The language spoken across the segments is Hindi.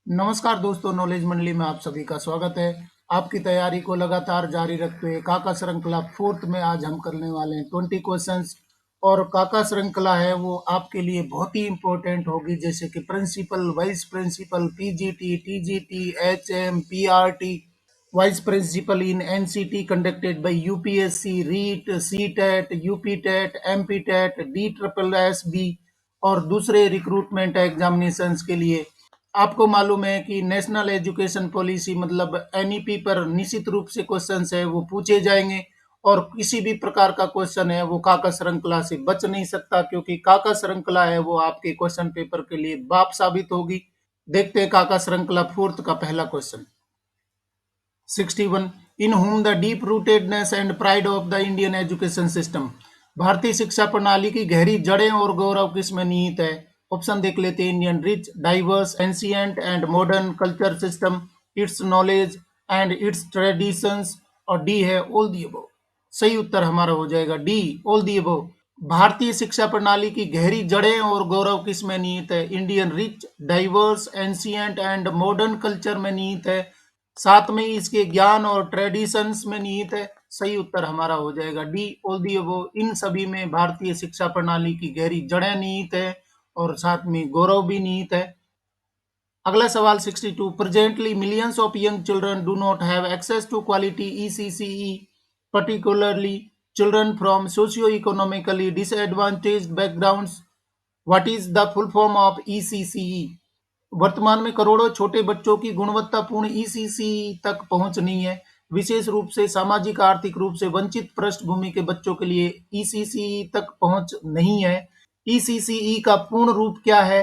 नमस्कार दोस्तों, नॉलेज मंडली में आप सभी का स्वागत है। आपकी तैयारी को लगातार जारी रखते हुए काका श्रृंखला फोर्थ में आज हम करने वाले हैं 20 क्वेश्चंस। और काका श्रृंखला है वो आपके लिए बहुत ही इंपॉर्टेंट होगी, जैसे कि principal, vice principal, PGT, TGT, HM, PRT, vice principal in NCT conducted by UPSC, REET, CTET, UPTET, MPTET, D triple S B और दूसरे रिक्रूटमेंट एग्जामिनेशंस के लिए। आपको मालूम है कि नेशनल एजुकेशन पॉलिसी मतलब एनईपी पर निश्चित रूप से क्वेश्चंस है वो पूछे जाएंगे। और किसी भी प्रकार का क्वेश्चन है वो काका श्रृंखला से बच नहीं सकता, क्योंकि काका श्रृंखला है वो आपके क्वेश्चन पेपर के लिए बाप साबित होगी। देखते हैं काका श्रृंखला फोर्थ का पहला question. 61 in whom the deep rootedness and pride of the Indian education system। भारतीय शिक्षा प्रणाली की गहरी जड़ें और गौरव किसमें निहित है? ऑप्शन देख लेते हैं। Indian rich, diverse, ancient and modern culture system, it's knowledge and it's traditions, और डी है ऑल दी अबव। सही उत्तर हमारा हो जाएगा डी, ऑल दी अबव। भारतीय शिक्षा प्रणाली की गहरी जड़ें और गौरव किस में निहित है? Indian rich, diverse, ancient and modern culture में निहित है। साथ में इसके ज्ञान और ट्रेडिशंस में निहित है। सही उत्तर हमारा हो जाएगा डी, ऑल दी अबव। इन सभी में भारतीय शिक्षा प्रणाली की गहरी जड़ें निहित है और साथ में गौरव भी निहित है। अगला सवाल 62 presently millions of young children do not have access to quality ECCE, particularly children from socio economically disadvantaged backgrounds. What is the full form of ECCE? वर्तमान में करोड़ों छोटे बच्चों की गुणवत्तापूर्ण ईसीसी तक पहुंच नहीं है। विशेष रूप से सामाजिक आर्थिक रूप से वंचित पृष्ठभूमि के बच्चों के लिए ईसीसी तक पहुंच नहीं है। ईसीसीई का पूर्ण रूप क्या है?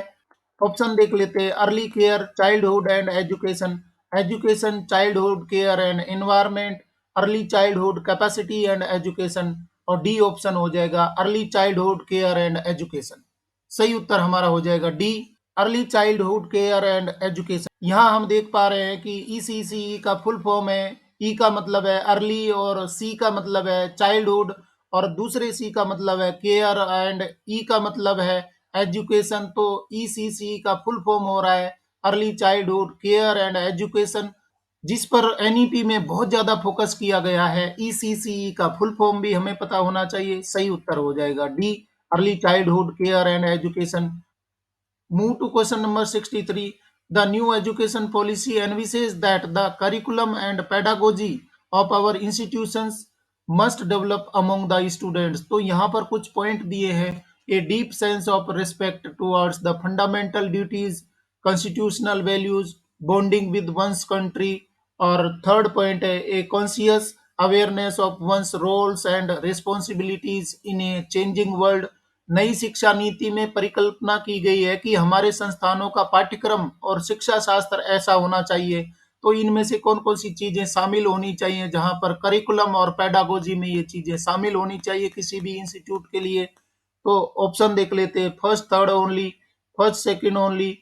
ऑप्शन देख लेते हैं। Early care, childhood and education, education, childhood care and environment, early childhood capacity and education, और डी ऑप्शन हो जाएगा early childhood care and education. सही उत्तर हमारा हो जाएगा D, early childhood care and education. यहाँ हम देख पा रहे हैं कि ईसीसी का फुल फॉर्म है, ई का मतलब है अर्ली और सी का मतलब है चाइल्डहुड और दूसरे सी का मतलब है केयर एंड ई का मतलब है एजुकेशन। तो ईसीसी का फुल फॉर्म हो रहा है early childhood care and education, जिस पर एनईपी में बहुत ज्यादा फोकस किया गया है। ईसीसी का फुल फॉर्म भी हमें पता होना चाहिए। सही उत्तर हो जाएगा D, early childhood care and education. Move to question number 63. The new education policy envisages that the curriculum and pedagogy of our institutions must develop among the students। तो यहाँ पर कुछ पॉइंट दिए हैं। A deep sense of respect towards the fundamental duties, constitutional values, bonding with one's country, और थर्ड पॉइंट है a conscious awareness of one's roles and responsibilities in a changing world. नई शिक्षा नीति में परिकल्पना की गई है कि हमारे संस्थानों का पाठ्यक्रम और शिक्षा शास्त्र ऐसा होना चाहिए। तो इनमें से कौन कौन सी चीजें शामिल होनी चाहिए? जहां पर करिकुलम और पेडागोजी में ये चीजें शामिल होनी चाहिए किसी भी इंस्टीट्यूट के लिए। तो ऑप्शन देख लेते हैं। First third only, first second only,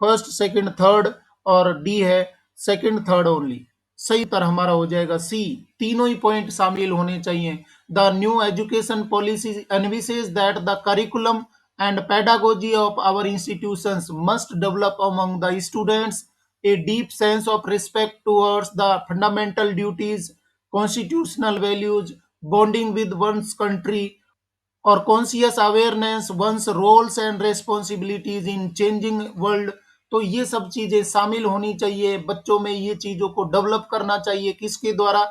first second third, और डी है सेकंड थर्ड ओनली। सही उत्तर हमारा हो जाएगा सी, तीनों ही पॉइंट शामिल होने चाहिए। The new education policy envisages that the curriculum and pedagogy of our institutions must develop among the students a deep sense of respect towards the fundamental duties, constitutional values, bonding with one's country, और conscious awareness one's roles and responsibilities in changing world. तो ये सब चीजें शामिल होनी चाहिए बच्चों में। ये चीजों को डेवलप करना चाहिए किसके द्वारा?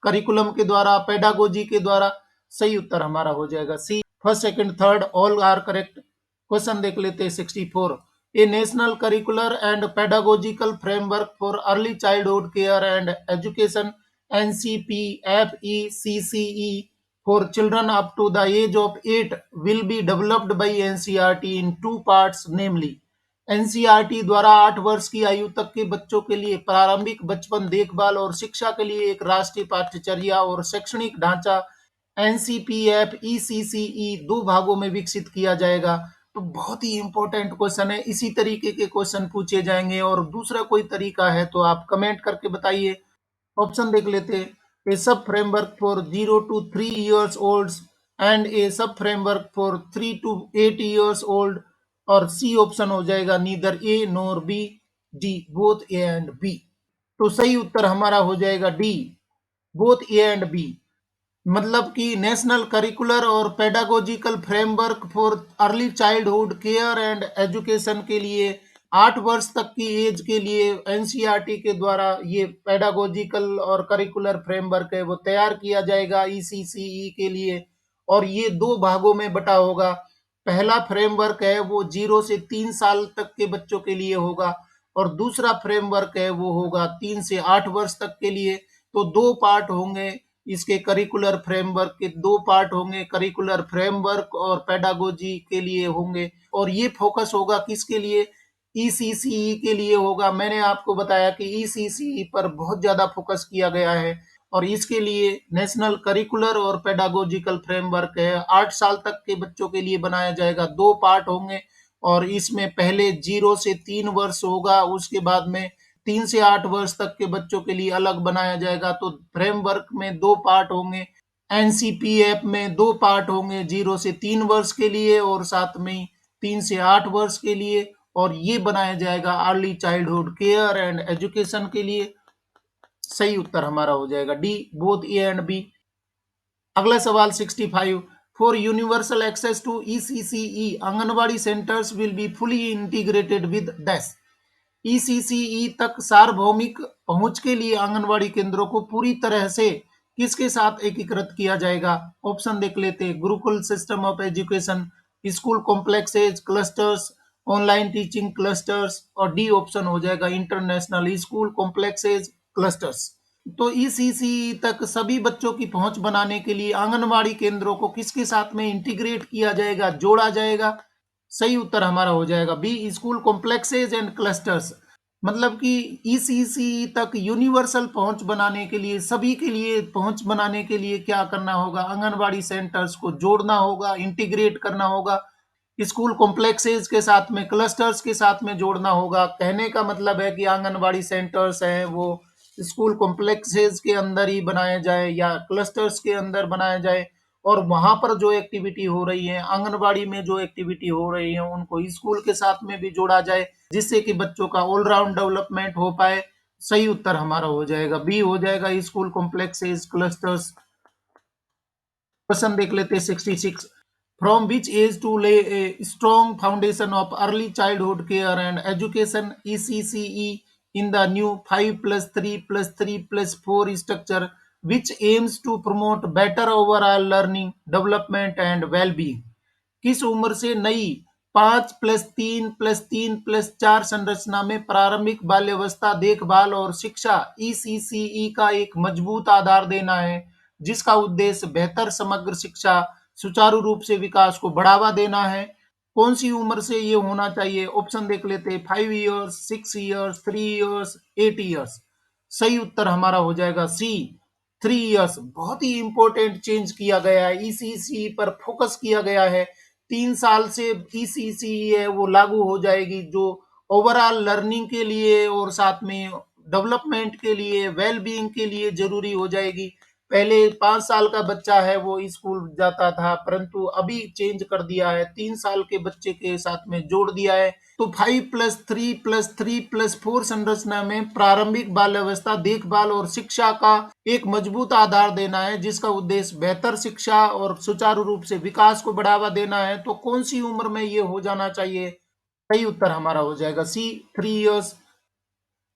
करिकुलम के द्वारा, पेडागोजी के द्वारा। सही उत्तर हमारा हो जाएगा C, first second third all are correct. Question देख लेते हैं 64। A national curricular and pedagogical framework for early childhood care and education, NCP F E C C E, for children up to the age of 8 will be developed by NCERT in two parts, namely NCERT द्वारा 8 वर्ष की आयु तक के बच्चों के लिए प्रारंभिक बचपन देखभाल और शिक्षा के लिए एक राष्ट्रीय पाठ्यचर्या और शैक्षणिक ढांचा एनसीपीएफ ईसीसीई दो भागों में विकसित किया जाएगा। तो बहुत ही इंपॉर्टेंट क्वेश्चन है। इसी तरीके के क्वेश्चन पूछे जाएंगे, और दूसरा कोई तरीका है तो आप कमेंट करके बताइए। ऑप्शन देख लेते हैं। A sub framework for 0 to 3 years old and A sub framework for 3 to 8 years old, और सी ऑप्शन हो जाएगा neither A nor B. D both A and B. तो सही उत्तर हमारा हो जाएगा D both A and B. मतलब कि नेशनल करिकुलर और pedagogical framework for early childhood care and education के लिए 8 वर्ष तक की एज के लिए एनसीईआरटी के द्वारा ये पेडागोजिकल और करिकुलर फ्रेमवर्क है वो तैयार किया जाएगा ईसीसीई के लिए। और ये दो भागों में बटा होगा। पहला फ्रेमवर्क है वो 0 से 3 साल तक के बच्चों के लिए होगा और दूसरा फ्रेमवर्क है वो होगा 3 से 8 वर्ष तक के लिए। तो दो पार्ट होंगे इसके करिकुलर फ्रेमवर्क के। दो पार्ट होंगे करिकुलर फ्रेमवर्क और पेडागोजी के लिए होंगे। और ये फोकस होगा किसके लिए? ईसीसीई के लिए होगा। मैंने आपको बताया कि ईसीसीई पर बहुत ज्यादा फोकस किया गया है और इसके लिए नेशनल करिकुलर और पेडागोजिकल फ्रेमवर्क है 8 साल तक के बच्चों के लिए बनाया जाएगा। दो पार्ट होंगे और इसमें पहले 0 से 3 वर्ष होगा, उसके बाद में 3 से 8 वर्ष तक के बच्चों के लिए अलग बनाया जाएगा। तो फ्रेमवर्क में दो पार्ट होंगे। एनसीपीएफ में दो पार्ट होंगे 0 से 3 वर्ष के लिए और साथ में 3 से 8 वर्ष के लिए। और ये बनाया जाएगा early childhood care and education के लिए। सही उत्तर हमारा हो जाएगा D both A and B. अगला सवाल 65। For universal access to ECCE anganwadi centres will be fully integrated with dash. ECCE तक सार्वभौमिक पहुंच के लिए आंगनबाड़ी केंद्रों को पूरी तरह से किसके साथ एकीकृत किया जाएगा? ऑप्शन देख लेते हैं। Gurukul system of education, school complexes clusters, online teaching clusters और डी ऑप्शन हो जाएगा इंटरनेशनल स्कूल कॉम्प्लेक्सेज क्लस्टर्स। तो ईसीसी तक सभी बच्चों की पहुंच बनाने के लिए आंगनबाड़ी केंद्रों को किसके साथ में इंटीग्रेट किया जाएगा, जोड़ा जाएगा? सही उत्तर हमारा हो जाएगा B school complexes and clusters. मतलब कि ईसीसी तक यूनिवर्सल पहुंच बनाने के लिए, सभी के लिए पहुंच बनाने के लिए क्या करना होगा? आंगनबाड़ी सेंटर्स को जोड़ना होगा, इंटीग्रेट करना होगा, स्कूल कॉम्प्लेक्सेज के साथ में, क्लस्टर्स के साथ में जोड़ना होगा। कहने का मतलब है कि आंगनबाड़ी सेंटर्स हैं वो स्कूल कॉम्प्लेक्सेज के अंदर ही बनाए जाए या क्लस्टर्स के अंदर बनाया जाए और वहां पर जो एक्टिविटी हो रही है, आंगनबाड़ी में जो एक्टिविटी हो रही है, उनको स्कूल के साथ में भी जोड़ा जाए जिससे कि बच्चों का ऑलराउंड डेवलपमेंट हो पाए। सही उत्तर हमारा हो जाएगा बी हो जाएगा स्कूल कॉम्प्लेक्सेज क्लस्टर्स। क्वेश्चन देख लेते हैं 66। From which age to lay a strong foundation of early childhood care and education ECCE in the new 5+3+3+4 structure which aims to promote better overall learning development and wellbeing. किस उम्र से नई 5+3+3+4 संरचना में प्रारंभिक बाल्यावस्था देखभाल और शिक्षा ईसीसीई का एक मजबूत आधार देना है जिसका उद्देश्य बेहतर समग्र शिक्षा सुचारू रूप से विकास को बढ़ावा देना है? कौन सी उम्र से ये होना चाहिए? ऑप्शन देख लेते हैं। 5 ईयर्स, 6 ईयर्स, 3 ईयर्स, 8 ईयर्स। सही उत्तर हमारा हो जाएगा सी 3 ईयर्स। बहुत ही इंपॉर्टेंट चेंज किया गया है, ईसीसी पर फोकस किया गया है। 3 साल से ईसीसी है वो लागू हो जाएगी जो ओवरऑल लर्निंग के लिए और साथ में डेवलपमेंट के लिए, वेल बीइंग के लिए जरूरी हो जाएगी। पहले 5 साल का बच्चा है वो स्कूल जाता था परंतु अभी चेंज कर दिया है, 3 साल के बच्चे के साथ में जोड़ दिया है। तो 5+3+3+4 संरचना में प्रारंभिक बाल्यावस्था देखभाल और शिक्षा का एक मजबूत आधार देना है जिसका उद्देश्य बेहतर शिक्षा और सुचारू रूप से विकास को बढ़ावा देना है। तो कौन सी उम्र में ये हो जाना चाहिए? सही उत्तर हमारा हो जाएगा सी 3 ईयर्स।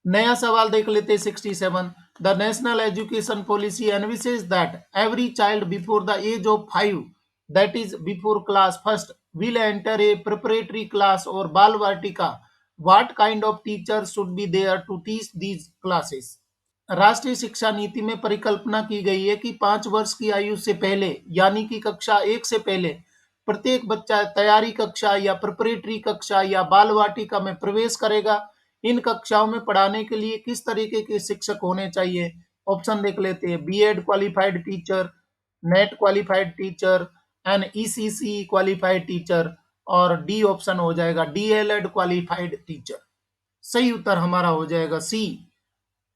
नया सवाल देख लेते हैं 67। The national education policy envisages that every child before the age of 5, that is before class first, will enter a preparatory class और Bal Vatika. What kind of teacher should be there to teach these classes? राष्ट्रीय शिक्षा नीति में परिकल्पना की गई है कि 5 वर्ष की आयु से पहले यानी कि कक्षा 1 से पहले प्रत्येक बच्चा तैयारी कक्षा या प्रिपरेटरी कक्षा या बाल वाटिका में प्रवेश करेगा। इन कक्षाओं में पढ़ाने के लिए किस तरीके के शिक्षक होने चाहिए? ऑप्शन देख लेते हैं। BEd qualified teacher, NET qualified teacher, an ECC qualified teacher और डी ऑप्शन हो जाएगा डीएलएड क्वालिफाइड टीचर। सही उत्तर हमारा हो जाएगा सी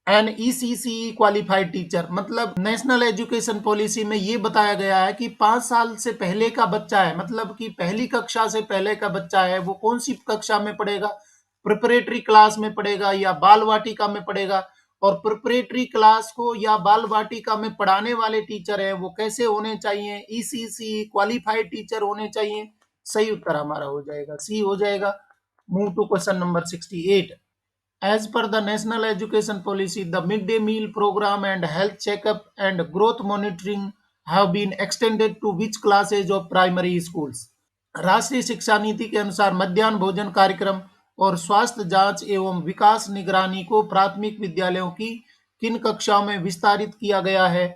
एनईसीसी क्वालिफाइड टीचर। मतलब नेशनल एजुकेशन पॉलिसी में ये बताया गया है कि 5 साल से पहले का बच्चा है, मतलब कि पहली कक्षा से पहले का बच्चा है वो कौन सी कक्षा में पढ़ेगा? प्रिपरेटरी क्लास में पढ़ेगा या बाल वाटिका में पढ़ेगा, और प्रिपरेटरी क्लास को या बाल वाटिका में पढ़ाने वाले टीचर हैं वो कैसे होने चाहिए, ईसीसी क्वालिफाइड टीचर होने चाहिए। सही उत्तर हमारा हो जाएगा सी हो जाएगा। Move to question number 68। As per the National Education Policy, the midday meal program and health checkup and growth monitoring have been extended to which classes of primary schools? राष्ट्रीय शिक्षा नीति के अनुसार मध्याह्न भोजन कार्यक्रम और स्वास्थ्य जांच एवं विकास निगरानी को प्राथमिक विद्यालयों की किन कक्षाओं में विस्तारित किया गया है?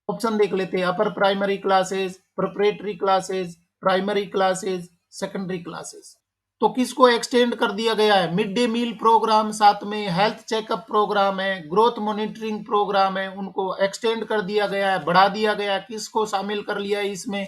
ऑप्शन देख लेते हैं। Upper primary classes, preparatory classes, primary classes, secondary classes. तो किसको एक्सटेंड कर दिया गया है? मिड डे मील प्रोग्राम, साथ में हेल्थ चेकअप प्रोग्राम है, ग्रोथ मॉनिटरिंग प्रोग्राम है, उनको एक्सटेंड कर दिया गया है, बढ़ा दिया गया है। किसको शामिल कर लिया है इसमें?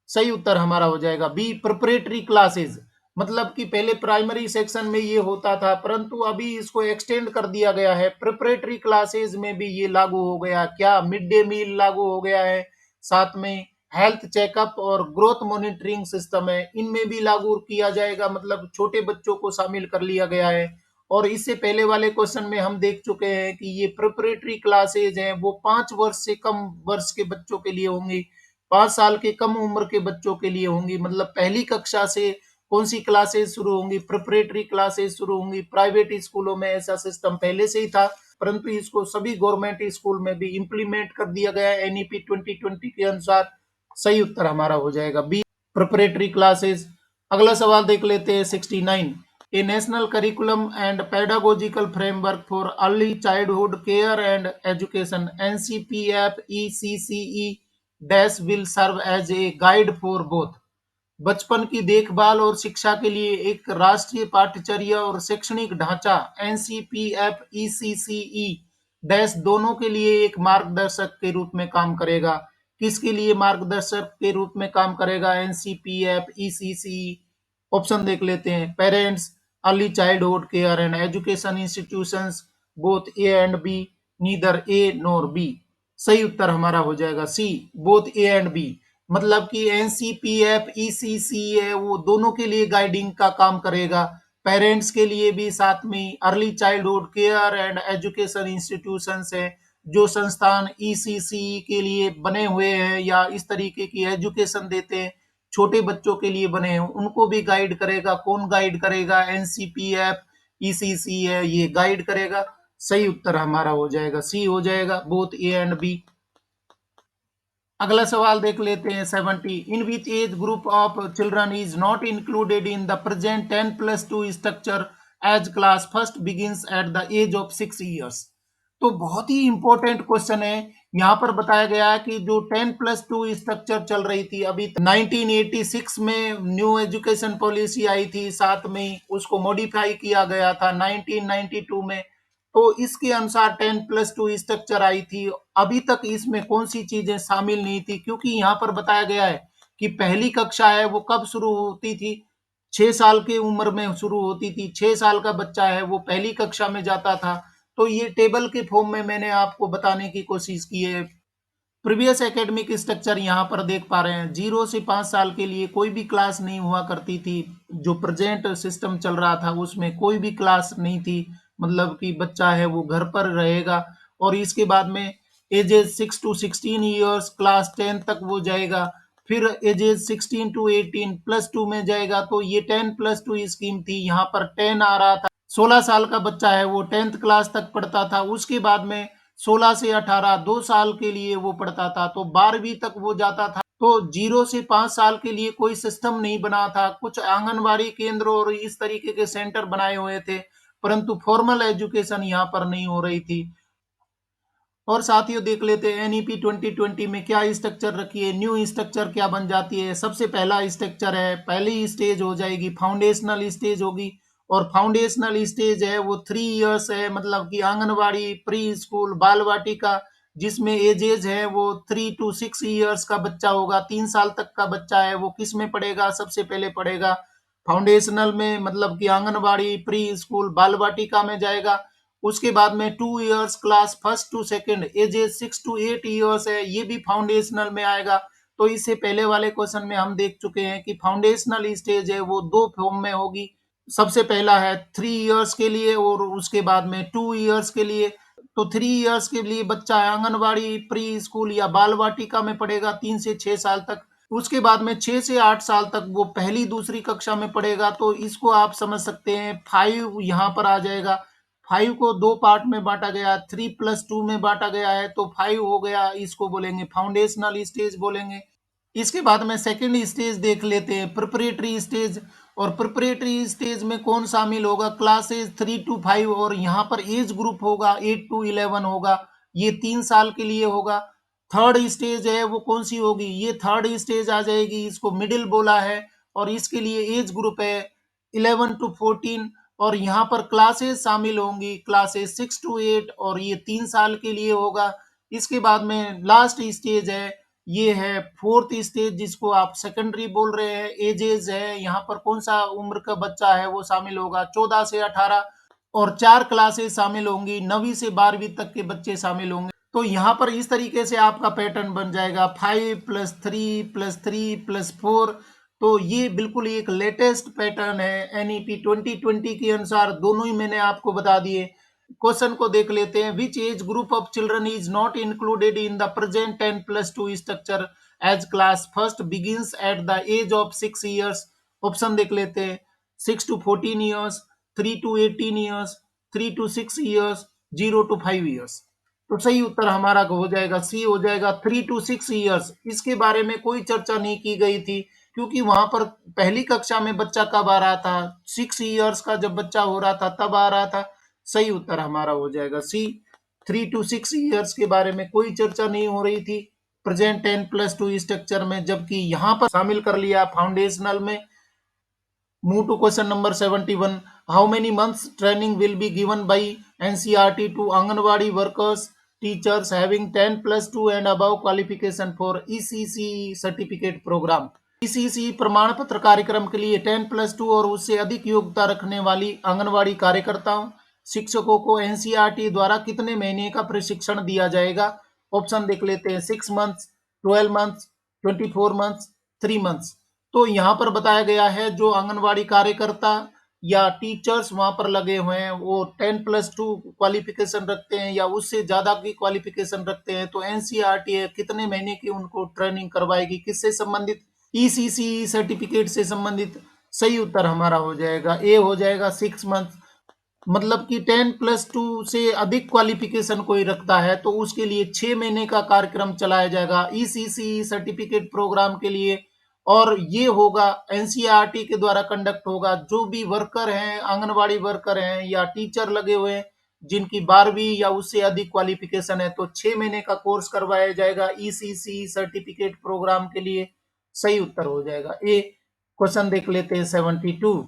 सही उत्तर हमारा हो जाएगा बी, प्रिपरेटरी क्लासेस। मतलब कि पहले प्राइमरी सेक्शन में ये होता था, परंतु अभी इसको एक्सटेंड कर दिया गया है, प्रिपरेटरी क्लासेस में भी ये लागू हो गया। क्या? मिड डे मील लागू हो गया है, साथ में हेल्थ चेकअप और ग्रोथ मॉनिटरिंग सिस्टम है, इनमें भी लागू किया जाएगा। मतलब छोटे बच्चों को शामिल कर लिया गया है। और इससे पहले वाले क्वेश्चन में हम देख चुके हैं कि ये प्रिपरेटरी क्लासेज हैं वो 5 वर्ष से कम वर्ष के बच्चों के लिए होंगी, 5 साल के कम उम्र के बच्चों के लिए होंगी। मतलब पहली कक्षा से कौन सी क्लासेस शुरू होंगी? प्रिपरेटरी क्लासेस शुरू होंगी। प्राइवेट स्कूलों में ऐसा सिस्टम पहले से ही था, परंतु इसको सभी गवर्नमेंट स्कूल में भी इंप्लीमेंट कर दिया गया है एनईपी 2020 के अनुसार। सही उत्तर हमारा हो जाएगा बी, प्रिपरेटरी क्लासेस। अगला सवाल देख लेते हैं 69। A national curriculum and pedagogical framework for early childhood care and education NCPF ECCE dash will serve as a guide for both. बचपन की देखभाल और शिक्षा के लिए एक राष्ट्रीय पाठ्यचर्या और शैक्षणिक ढांचा एनसीपीएफ ईसीसीई डैश दोनों के लिए एक मार्गदर्शक के रूप में काम करेगा। किसके लिए मार्गदर्शक के रूप में काम करेगा एनसीपीएफ ईसीसीई? ऑप्शन देख लेते हैं। Parents, early childhood care and education institutions, both A and B, neither A nor B. सही उत्तर हमारा हो जाएगा C, both A and B. मतलब कि एनसीपीएफ ईसीसी है वो दोनों के लिए गाइडिंग का काम करेगा, पेरेंट्स के लिए भी, साथ में early childhood care and education institutions है जो संस्थान ईसीसी के लिए बने हुए हैं या इस तरीके की एजुकेशन देते हैं, छोटे बच्चों के लिए बने हैं, उनको भी गाइड करेगा। कौन गाइड करेगा? एनसीपीएफ ईसीसी है ये गाइड करेगा। सही उत्तर हमारा हो जाएगा सी हो जाएगा, बोथ ए एंड बी। अगला सवाल देख लेते हैं 70। In which age group of children is not included in the present 10+2 structure as class first begins at the age of 6 years? तो बहुत ही इंपॉर्टेंट क्वेश्चन है। यहाँ पर बताया गया है कि जो 10+2 स्ट्रक्चर चल रही थी अभी 1986 में न्यू एजुकेशन पॉलिसी आई थी, साथ में उसको मॉडिफाई किया गया था 1992 में। तो इसके अनुसार 10+2 स्ट्रक्चर आई थी। अभी तक इसमें कौन सी चीजें शामिल नहीं थी? क्योंकि यहाँ पर बताया गया है कि पहली कक्षा है वो कब शुरू होती थी? 6 साल की उम्र में शुरू होती थी। 6 साल का बच्चा है वो पहली कक्षा में जाता था। तो ये टेबल के फॉर्म में मैंने आपको बताने की कोशिश की है। प्रीवियस एकेडमिक स्ट्रक्चर यहाँ पर देख पा रहे हैं। 0 से 5 साल के लिए कोई भी क्लास नहीं हुआ करती थी। जो प्रेजेंट सिस्टम चल रहा था उसमें कोई भी क्लास नहीं थी। मतलब कि बच्चा है वो घर पर रहेगा। और इसके बाद में एजेस 6 to 16 years क्लास 10 तक वो जाएगा। फिर एजेस 16 to 18 +2 में जाएगा। तो ये 10+2 स्कीम थी। यहाँ पर 10 आ रहा था। 16 साल का बच्चा है वो 10th क्लास तक पढ़ता था। उसके बाद में 16 से 18 2 साल के लिए वो पढ़ता था, तो 12वीं तक वो जाता था। तो 0 से 5 साल के लिए कोई सिस्टम नहीं बना था। कुछ आंगनबाड़ी केंद्र और इस तरीके के सेंटर बनाए हुए थे, परंतु फॉर्मल एजुकेशन यहाँ पर नहीं हो रही थी। और साथियों देख लेते हैं एनईपी 2020 में क्या स्ट्रक्चर रखी है, न्यू स्ट्रक्चर क्या बन जाती है। सबसे पहला स्ट्रक्चर है, पहली स्टेज हो जाएगी फाउंडेशनल स्टेज होगी। और फाउंडेशनल स्टेज है वो 3 years है। मतलब कि आंगनबाड़ी, प्री स्कूल, बाल वाटिका, जिसमें एजेज है वो 3 to 6 years का बच्चा होगा। 3 साल तक का बच्चा है वो किस में पढ़ेगा? सबसे पहले पढ़ेगा फाउंडेशनल में, मतलब कि आंगनबाड़ी, प्री स्कूल, बाल वाटिका में जाएगा। उसके बाद में 2 years class first to second, ages 6 to 8 years है, ये भी फाउंडेशनल में आएगा। तो इससे पहले वाले क्वेश्चन में हम देख चुके हैं कि फाउंडेशनल स्टेज है वो दो फॉर्म में होगी। सबसे पहला है 3 इयर्स के लिए और उसके बाद में 2 इयर्स के लिए। तो 3 इयर्स के लिए बच्चा आंगनबाड़ी, प्री स्कूल या बाल वाटिका में पढ़ेगा 3 से 6 साल तक। उसके बाद में 6 से 8 साल तक वो पहली दूसरी कक्षा में पढ़ेगा। तो इसको आप समझ सकते हैं, 5 यहाँ पर आ जाएगा। 5 को दो पार्ट में बांटा गया, 3+2 में बांटा गया है, तो 5 हो गया। इसको बोलेंगे फाउंडेशनल स्टेज बोलेंगे। इसके बाद में सेकंड स्टेज देख लेते हैं, प्रिपरेटरी स्टेज। और प्रिपरेटरी स्टेज में कौन शामिल होगा? क्लासेस 3 to 5, और यहाँ पर एज ग्रुप होगा 8 to 11 होगा। ये 3 साल के लिए होगा। थर्ड स्टेज है वो कौन सी होगी? ये थर्ड स्टेज आ जाएगी, इसको मिडिल बोला है। और इसके लिए एज ग्रुप है 11 to 14। और यहाँ पर क्लासेस शामिल होंगी, क्लासेस 6 to 8, और ये 3 साल के लिए होगा। इसके बाद में लास्ट स्टेज है, ये है फोर्थ स्टेज, जिसको आप सेकेंडरी बोल रहे हैं। एजेस है, यहाँ पर कौन सा उम्र का बच्चा है वो शामिल होगा? 14 से 18। और 4 क्लासेस शामिल होंगी, 9वीं से 12वीं तक के बच्चे शामिल होंगे। तो यहाँ पर इस तरीके से आपका पैटर्न बन जाएगा, 5+3+3+4। तो ये बिल्कुल एक लेटेस्ट पैटर्न है एनईपी 2020 के अनुसार। दोनों ही मैंने आपको बता दिए। क्वेश्चन को देख लेते हैं। Which age group of children is not included in the present 10+2 structure as class first begins at the age of 6 years? Option देख लेते हैं। 6 to 14 years, 3 to 18 years, 3 to 6 years, 0 to 5 years. तो सही उत्तर हमारा हो जाएगा सी, हो जाएगा 3 to 6 ईयर्स। इसके बारे में कोई चर्चा नहीं की गई थी, क्योंकि वहां पर पहली कक्षा में बच्चा कब आ रहा था? 6 इयर्स का जब बच्चा हो रहा था तब आ रहा था। सही उत्तर हमारा हो जाएगा सी। 3 to 6 ईयर्स के बारे में कोई चर्चा नहीं हो रही थी प्रेजेंट 10+2 स्ट्रक्चर में, जबकि यहाँ पर शामिल कर लिया फाउंडेशनल में। Move to question number 71. How many months training will be given by NCRT to Anganwadi workers, teachers having 10+2 and above qualification for ECC certificate program? ECC प्रमाण पत्र कार्यक्रम के लिए 10+2 और उससे अधिक योग्यता रखने वाली आंगनवाड़ी कार्यकर्ताओं, शिक्षकों को एनसीईआरटी द्वारा कितने महीने का प्रशिक्षण दिया जाएगा? ऑप्शन देख लेते हैं। 6 मंथ्स, 12 मंथ्स, 24 मंथ्स, 3 मंथ्स। तो यहाँ पर बताया गया है, जो आंगनवाड़ी कार्यकर्ता या टीचर्स वहां पर लगे हुए हैं वो 10+2 क्वालिफिकेशन रखते हैं या उससे ज्यादा की क्वालिफिकेशन रखते हैं, तो एनसीईआरटी कितने महीने की उनको ट्रेनिंग करवाएगी? किससे संबंधित? ईसीसी सर्टिफिकेट से संबंधित। सही उत्तर हमारा हो जाएगा ए, हो जाएगा 6 मंथ। मतलब कि 10+2 से अधिक क्वालिफिकेशन कोई रखता है तो उसके लिए 6 महीने का कार्यक्रम चलाया जाएगा ईसीसी सर्टिफिकेट प्रोग्राम के लिए। और ये होगा एनसीईआरटी के द्वारा कंडक्ट होगा। जो भी वर्कर हैं, आंगनवाड़ी वर्कर हैं या टीचर लगे हुए हैं, जिनकी 12वीं या उससे अधिक क्वालिफिकेशन है, तो 6 महीने का कोर्स करवाया जाएगा ईसीसी सर्टिफिकेट प्रोग्राम के लिए। सही उत्तर हो जाएगा ए। क्वेश्चन देख लेते हैं 72।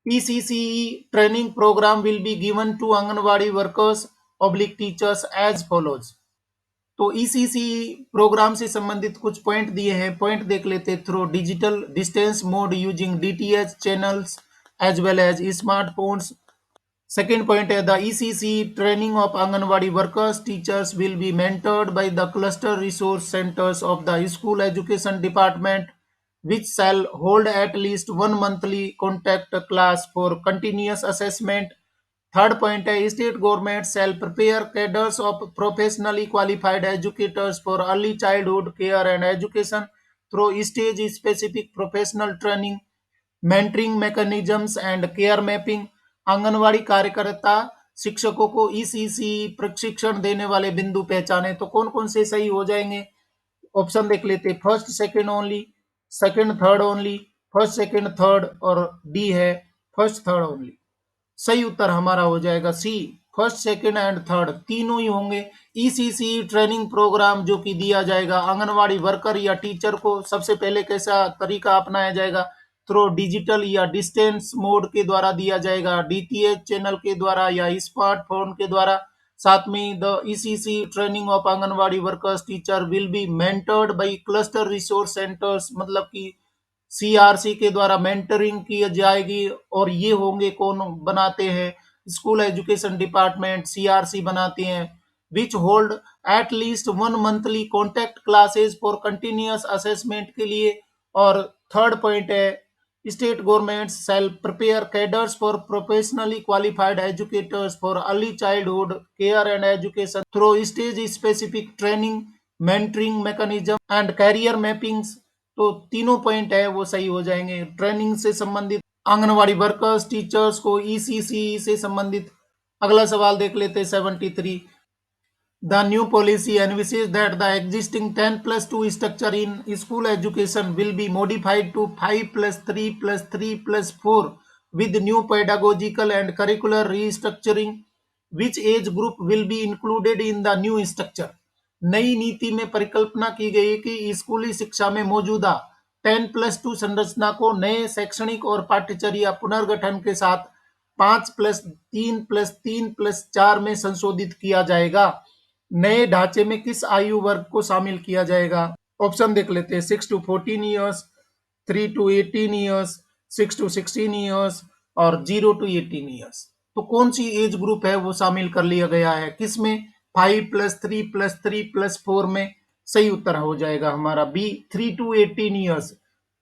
ECCE training program will be given to Anganwadi workers oblique teachers as follows। तो ECC प्रोग्राम से संबंधित कुछ पॉइंट दिए हैं, पॉइंट देख लेते हैं। Through digital distance mode using DTH channels as well as smartphones. Second point है, the ECC training of Anganwadi workers teachers will be mentored by the cluster resource centers of the school education department, which shall hold at least one monthly contact class for continuous assessment. Third point है, state government shall prepare cadres of professionally qualified educators for early childhood care and education through stage specific professional training, mentoring mechanisms and care mapping. Anganwadi कार्यकर्ता शिक्षकों को ईसीसी प्रशिक्षण देने वाले बिंदु पहचाने। तो कौन कौन से सही हो जाएंगे? ऑप्शन देख लेते हैं। First second only, second third only, first second third, और डी है फर्स्ट थर्ड ओनली। सही उत्तर हमारा हो जाएगा C, first second and third तीनों ही होंगे। ईसीसी ट्रेनिंग प्रोग्राम जो कि दिया जाएगा आंगनवाड़ी वर्कर या टीचर को, सबसे पहले कैसा तरीका अपनाया जाएगा? थ्रू डिजिटल या डिस्टेंस मोड के द्वारा दिया जाएगा, डीटीएच चैनल के द्वारा या स्मार्टफोन के द्वारा। साथ में the ECC training of anganwadi workers teacher will be mentored by cluster resource centres, मतलब कि सीआरसी के द्वारा मेंटरिंग की जाएगी। और ये होंगे कौन बनाते हैं? स्कूल एजुकेशन डिपार्टमेंट, सीआरसी बनाते हैं। Which hold at least one monthly contact classes for continuous assessment के लिए। और थर्ड पॉइंट है, State governments shall prepare cadres for professionally qualified educators for early childhood care and education through stage-specific training, mentoring mechanism and career mappings। तो तीनों पॉइंट है वो सही हो जाएंगे। ट्रेनिंग से संबंधित आंगनवाड़ी वर्कर्स, टीचर्स को ईसीसी से संबंधित। अगला सवाल देख लेते हैं 73। The new policy envisages that the existing 10+2 structure in school education will be modified to 5+3+3+4 with new pedagogical and curricular restructuring. Which age group will be included in the new structure? नई नीति में परिकल्पना की गई है कि स्कूली शिक्षा में मौजूदा 10+2 संरचना को नए शैक्षणिक और पाठ्यचर्या पुनर्गठन के साथ 5+3+3+4 में संशोधित किया जाएगा। नए ढांचे में किस आयु वर्ग को शामिल किया जाएगा? ऑप्शन देख लेते हैं। 6 to 14 years, 3 to 18 years, 6 to 16 years और 0 to 18 ईयर्स। तो कौन सी एज ग्रुप है वो शामिल कर लिया गया है किसमें? 5+3+3+4 में। सही उत्तर हो जाएगा हमारा बी, 3 to 18 ईयर्स।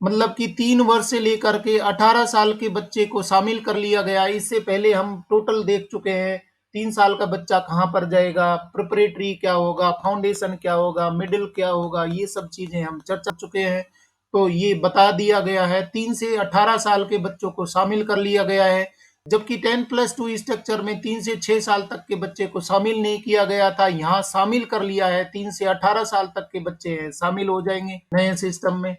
मतलब कि 3 वर्ष से लेकर के 18 साल के बच्चे को शामिल कर लिया गया। इससे पहले हम टोटल देख चुके हैं 3 साल का बच्चा कहाँ पर जाएगा, प्रिपरेटरी क्या होगा, फाउंडेशन क्या होगा, मिडिल क्या होगा, ये सब चीजें हम चर्चा चुके हैं। तो ये बता दिया गया है 3 से 18 साल के बच्चों को शामिल कर लिया गया है। जबकि 10+2 स्ट्रक्चर में 3 से 6 साल तक के बच्चे को शामिल नहीं किया गया था, यहाँ शामिल कर लिया है। 3 से 18 साल तक के बच्चे हैं शामिल हो जाएंगे नए सिस्टम में।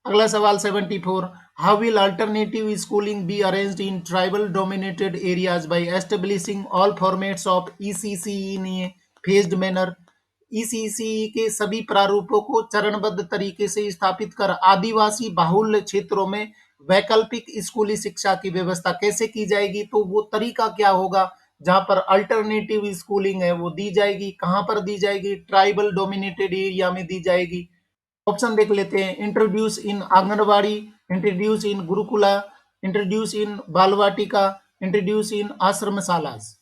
अगला सवाल 74। How will alternative schooling be arranged in tribal dominated areas by establishing all formats of ECC in a phased manner? ECC के सभी प्रारूपों को चरणबद्ध तरीके से स्थापित कर आदिवासी बाहुल्य क्षेत्रों में वैकल्पिक स्कूली शिक्षा की व्यवस्था कैसे की जाएगी? तो वो तरीका क्या होगा जहां पर अल्टरनेटिव स्कूलिंग है वो दी जाएगी? कहां पर दी जाएगी? ट्राइबल डोमिनेटेड एरिया में दी जाएगी। ऑप्शन देख लेते हैं। Introduce in anganwadi, introduce in Gurukula, introduce in Balvatika, introduce in ashramshalas.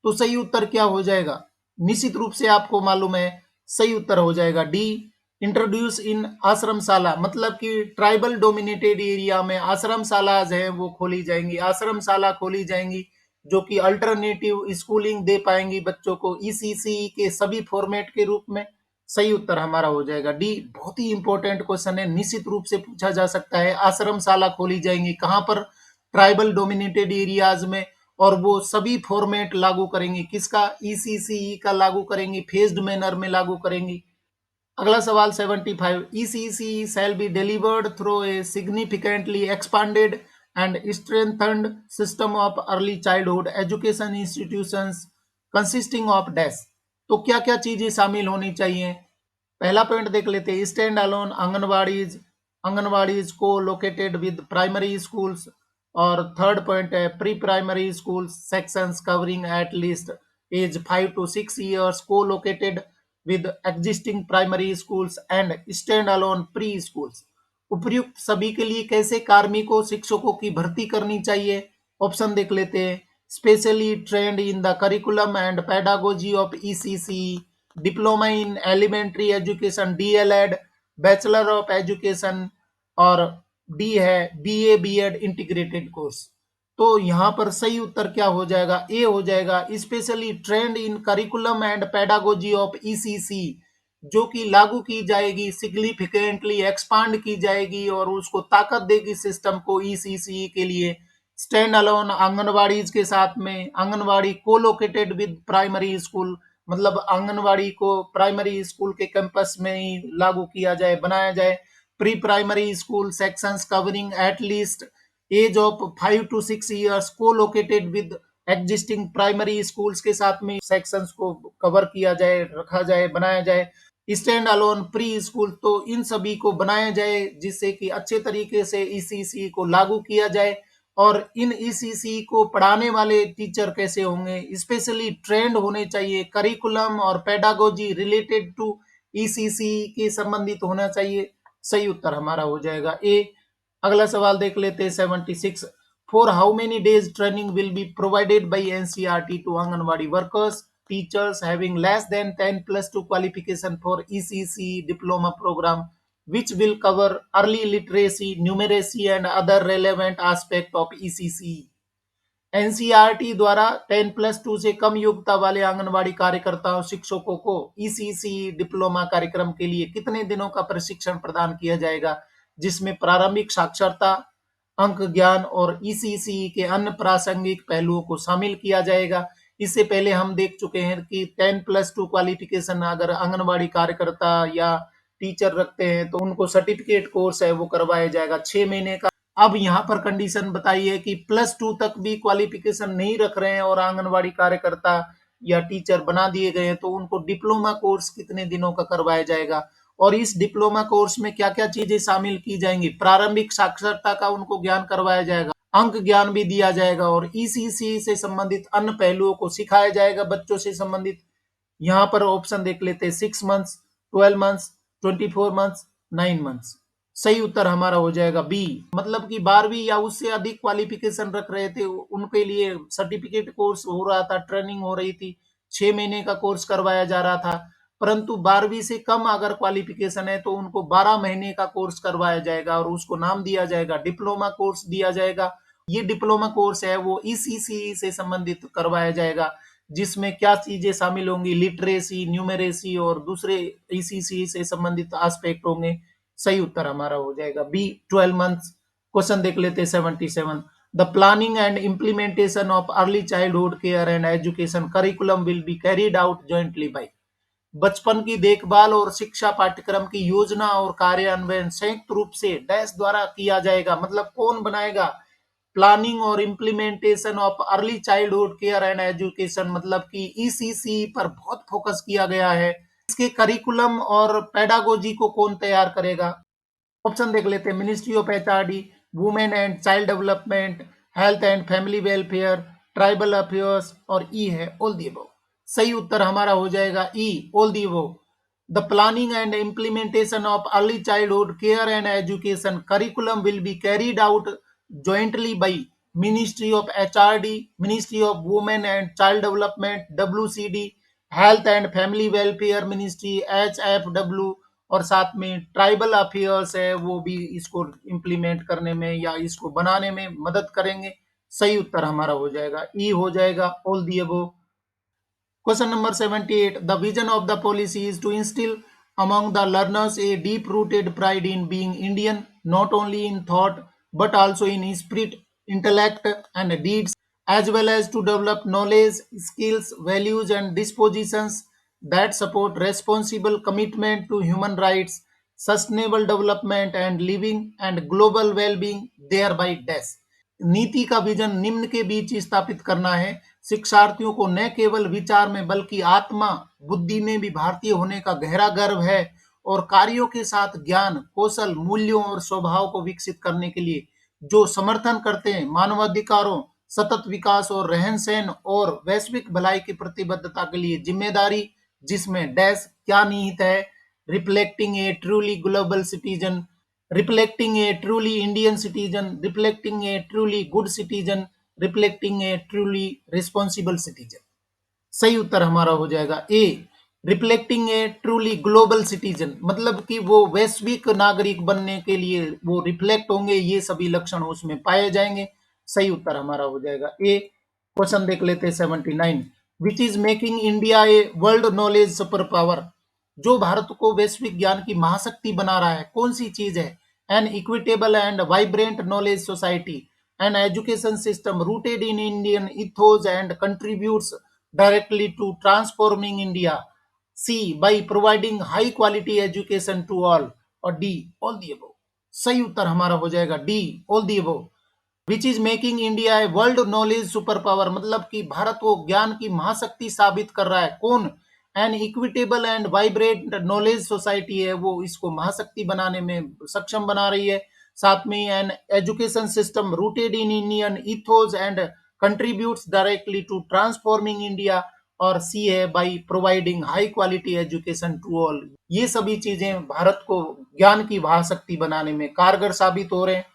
तो सही उत्तर क्या हो जाएगा? निश्चित रूप से आपको मालूम है सही उत्तर हो जाएगा डी, इंट्रोड्यूस इन आश्रमशाला। मतलब कि ट्राइबल डोमिनेटेड एरिया में आश्रमशालाज है वो खोली जाएंगी, आश्रमशाला खोली जाएंगी जो कि अल्टरनेटिव स्कूलिंग दे पाएंगी बच्चों को ईसीसी के सभी फॉर्मेट के रूप में। सही उत्तर हमारा हो जाएगा डी। बहुत ही इंपॉर्टेंट क्वेश्चन है, निश्चित रूप से पूछा जा सकता है। आश्रमशाला खोली जाएंगी कहां पर? ट्राइबल डोमिनेटेड एरियाज में। और वो सभी फॉर्मेट लागू करेंगी किसका? ईसीसी का लागू करेंगी, फेज्ड मैनर में लागू करेंगी। अगला सवाल 75। ECC shall be delivered through a significantly expanded and strengthened system of early childhood education institutions consisting of dash. तो क्या क्या चीजें शामिल होनी चाहिए? पहला पॉइंट देख लेते हैं। स्टैंड अलोन आंगनवाड़ीज, आंगनवाड़ीज को लोकेटेड विद प्राइमरी स्कूल्स। और थर्ड पॉइंट है pre primary school sections covering at least age 5 to 6 years को located with existing primary schools and stand-alone pre-schools। उपर्युक्त सभी के लिए कैसे कार्मिकों शिक्षकों की भर्ती करनी चाहिए? ऑप्शन देख लेते हैं। Specially trained in the curriculum and pedagogy of ECC, diploma in elementary education DElEd, bachelor of education, और डी है बीए बीएड इंटीग्रेटेड कोर्स। तो यहाँ पर सही उत्तर क्या हो जाएगा? ए हो जाएगा। Specially trained in curriculum and pedagogy of ECC, जो कि लागू की जाएगी, सिग्निफिकेंटली एक्सपांड की जाएगी और उसको ताकत देगी सिस्टम को ईसीसी के लिए। स्टैंड अलोन आंगनवाड़ीज के साथ में आंगनवाड़ी को लोकेटेड विद प्राइमरी स्कूल, मतलब आंगनवाड़ी को प्राइमरी स्कूल के कैंपस में ही लागू किया जाए, बनाया जाए। Pre primary school sections covering at least age of 5 to 6 years को located with existing primary schools के साथ में सेक्शंस को कवर किया जाए, रखा जाए, बनाया जाए। स्टैंड अलोन प्री स्कूल, तो इन सभी को बनाया जाए जिससे कि अच्छे तरीके से ईसीसी को लागू किया जाए। और इन ईसीसी को पढ़ाने वाले टीचर कैसे होंगे? स्पेशली ट्रेंड होने चाहिए, करिकुलम और पेडागोजी रिलेटेड टू ईसीसी के संबंधित होना चाहिए। सही उत्तर हमारा हो जाएगा ए। अगला सवाल देख लेते हैं 76। For how many days training will be provided by NCERT to anganwadi workers teachers having less than 10+2 qualification for ECCE diploma program which will cover early literacy, numeracy, and other relevant aspect of ECC. NCERT द्वारा 10+2 से कम योग्यता वाले आंगनवाड़ी कार्यकर्ताओं शिक्षकों को ईसीसी डिप्लोमा कार्यक्रम के लिए कितने दिनों का प्रशिक्षण प्रदान किया जाएगा, जिसमें प्रारंभिक साक्षरता, अंक ज्ञान और ईसीसी के अन्य प्रासंगिक पहलुओं को शामिल किया जाएगा। इससे पहले हम देख चुके हैं कि 10+2 क्वालिफिकेशन अगर आंगनवाड़ी कार्यकर्ता या टीचर रखते हैं तो उनको सर्टिफिकेट कोर्स है वो करवाया जाएगा 6 महीने का। अब यहाँ पर कंडीशन बताई है कि +2 तक भी क्वालिफिकेशन नहीं रख रहे हैं और आंगनवाड़ी कार्यकर्ता या टीचर बना दिए गए हैं तो उनको डिप्लोमा कोर्स कितने दिनों का करवाया जाएगा और इस डिप्लोमा कोर्स में क्या क्या चीजें शामिल की जाएंगी। प्रारंभिक साक्षरता का उनको ज्ञान करवाया जाएगा, अंक ज्ञान भी दिया जाएगा और ईसीसी से संबंधित अन्य पहलुओं को सिखाया जाएगा बच्चों से संबंधित। यहाँ पर ऑप्शन देख लेते हैं 6 मंथ्स, 12 मंथ्स, 24 मंथ्स, 9 मंथ्स। सही उत्तर हमारा हो जाएगा बी, मतलब कि 12वीं या उससे अधिक क्वालिफिकेशन रख रहे थे उनके लिए सर्टिफिकेट कोर्स हो रहा था, ट्रेनिंग हो रही थी, 6 महीने का कोर्स करवाया जा रहा था। परंतु 12वीं से कम अगर क्वालिफिकेशन है तो उनको 12 महीने का कोर्स करवाया जाएगा और उसको नाम दिया जाएगा डिप्लोमा कोर्स दिया जाएगा। ये डिप्लोमा कोर्स है वो ईसीसी से संबंधित करवाया जाएगा, जिसमें क्या चीजें शामिल होंगी, लिटरेसी, न्यूमेरेसी और दूसरे ईसीसी से संबंधित एस्पेक्ट होंगे। सही उत्तर हमारा हो जाएगा बी, 12 मंथ्स। क्वेश्चन देख लेते हैं 77। The planning and implementation of early childhood care and education curriculum will be carried out jointly by. बचपन की देखभाल और शिक्षा पाठ्यक्रम की योजना और कार्यान्वयन संयुक्त रूप से डैश द्वारा किया जाएगा, मतलब कौन बनाएगा। प्लानिंग और implementation of early childhood care and education मतलब कि ईसीसी पर बहुत फोकस किया गया है। इसके करिकुलम और पेडागोजी को कौन तैयार करेगा। ऑप्शन देख लेते हैं, ministry of HRD, women and child development, health and family welfare, tribal affairs और ई है ऑल दी अबव। सही उत्तर हमारा हो जाएगा E, all the above. The planning and implementation of early childhood care and education curriculum will be carried out jointly by Ministry of HRD, Ministry of Women and Child Development WCD, health and family welfare ministry HFW और साथ में ट्राइबल अफेयर्स है वो भी इसको इम्प्लीमेंट करने में या इसको बनाने में मदद करेंगे। सही उत्तर हमारा हो जाएगा ई, हो जाएगा all the above. Question number 78. The vision of the policy is to instill among the learners a deep-rooted pride in being Indian, not only in thought but also in spirit, intellect, and deeds, as well as to develop knowledge, skills, values, and dispositions that support responsible commitment to human rights, sustainable development and living, and global well-being, thereby dash. नीति का विजन निम्न के बीच स्थापित करना है, शिक्षार्थियों को न केवल विचार में बल्कि आत्मा बुद्धि में भी भारतीय होने का गहरा गर्व है और कार्यों के साथ ज्ञान, कौशल, मूल्यों और स्वभाव को विकसित करने के लिए जो समर्थन करते हैं, मानवाधिकारों, सतत विकास और रहन सहन और वैश्विक भलाई की प्रतिबद्धता के लिए जिम्मेदारी, जिसमें डैश क्या निहित है, reflecting A truly global citizen, reflecting a truly Indian citizen, reflecting a truly good citizen, reflecting a truly responsible citizen। सही उत्तर हमारा हो जाएगा ए, रिफ्लेक्टिंग ए ट्रूली ग्लोबल सिटीजन, मतलब कि वो वैश्विक नागरिक बनने के लिए वो रिफ्लेक्ट होंगे, ये सभी लक्षण उसमें पाए जाएंगे। सही उत्तर हमारा हो जाएगा ए। क्वेश्चन देख लेते हैं 79। Which is making India a world knowledge super power, जो भारत को वैश्विक ज्ञान की महाशक्ति बना रहा है, कौन सी चीज है। An equitable and vibrant knowledge society, an education system rooted in Indian ethos and contributes directly to transforming India. C. By providing high quality education to all. और D. All the above। सही उत्तर हमारा हो जाएगा D, all the above। Which is making India a world knowledge super power, मतलब कि भारत को ज्ञान की महाशक्ति साबित कर रहा है, कौन। An equitable and vibrant knowledge society है वो इसको महाशक्ति बनाने में सक्षम बना रही है। साथ में an education system rooted in Indian ethos and contributes directly to transforming India, और सी है by providing high quality education to all. ये सभी चीजें भारत को ज्ञान की महाशक्ति बनाने में कारगर साबित हो रहे हैं।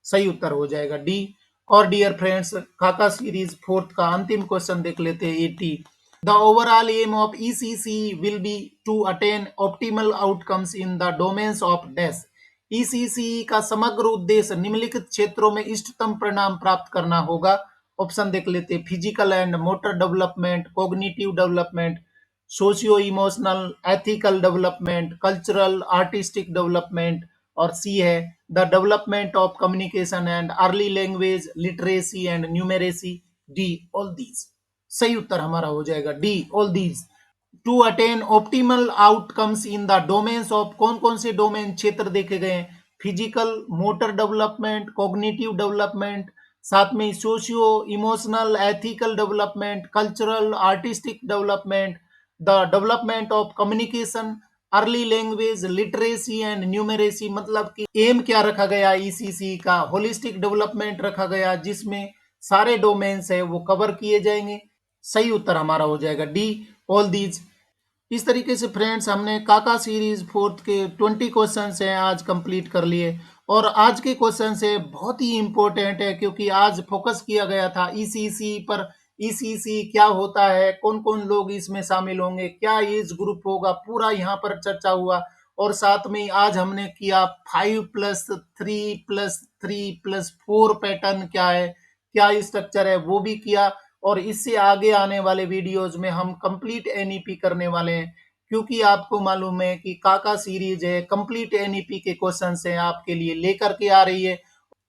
सही उत्तर हो जाएगा डी। और डियर फ्रेंड्स, खाका सीरीज 4th का अंतिम क्वेश्चन देख लेते हैं 80। The overall aim of ECC will be to attain optimal outcomes in the domains of dash. ECC का समग्र उद्देश्य निम्नलिखित क्षेत्रों में इष्टतम परिणाम प्राप्त करना होगा। ऑप्शन देख लेते हैं। Physical and motor development, cognitive development, socio emotional, ethical development, cultural artistic development, और सी है the development of communication and early language literacy and numeracy, D all these. सही उत्तर हमारा हो जाएगा D all these. To attain optimal outcomes in the domains of, कौन कौन से डोमेन क्षेत्र देखे गए हैं? Physical motor development, cognitive development, साथ में socio emotional ethical development, cultural artistic development, the development of communication, early language literacy and numeracy. मतलब कि एम क्या रखा गया ईसीसी का? होलिस्टिक डेवलपमेंट रखा गया, जिसमें सारे डोमेन्स है वो कवर किए जाएंगे। सही उत्तर हमारा हो जाएगा डी ऑल दीज। इस तरीके से फ्रेंड्स हमने काका सीरीज फोर्थ के 20 क्वेश्चन हैं आज कंप्लीट कर लिए। और आज के क्वेश्चन से बहुत ही इंपॉर्टेंट है, क्योंकि आज फोकस किया गया था ईसीसी पर। ईसीसी क्या होता है, कौन कौन लोग इसमें शामिल होंगे, क्या एज ग्रुप होगा, पूरा यहाँ पर चर्चा हुआ। और साथ में आज हमने किया 5+3+3+4 पैटर्न क्या है, क्या स्ट्रक्चर है, वो भी किया। और इससे आगे आने वाले वीडियोज में हम कंप्लीट एनईपी करने वाले हैं, क्योंकि आपको मालूम है कि काका सीरीज है कंप्लीट एनईपी के क्वेश्चन है आपके लिए लेकर के आ रही है।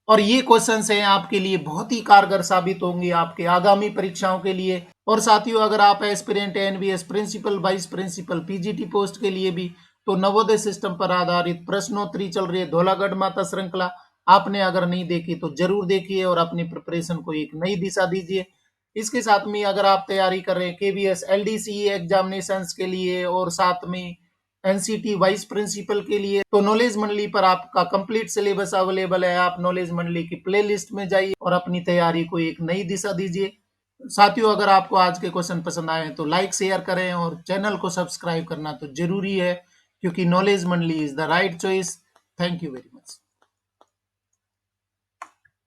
और ये क्वेश्चन हैं आपके लिए बहुत ही कारगर साबित होंगे आपके आगामी परीक्षाओं के लिए। और साथियों, अगर आप aspirant NVS principal vice principal PGT post के लिए भी, तो नवोदय सिस्टम पर आधारित प्रश्नोत्तरी चल रही है धौलागढ़ माता श्रृंखला, आपने अगर नहीं देखी तो जरूर देखिए और अपनी प्रिपरेशन को एक नई दिशा दीजिए। इसके साथ में अगर आप तैयारी कर रहे हैं केवीएस एलडीसी एग्जामिनेशंस के लिए और साथ में एनसीटी वाइस प्रिंसिपल के लिए, तो नॉलेज मंडली पर आपका कंप्लीट सिलेबस अवेलेबल है। आप नॉलेज मंडली की प्लेलिस्ट में जाइए और अपनी तैयारी को एक नई दिशा दीजिए। साथियों, अगर आपको आज के क्वेश्चन पसंद आए तो लाइक शेयर करें और चैनल को सब्सक्राइब करना तो जरूरी है, क्योंकि नॉलेज मंडली is the right choice. Thank you very much.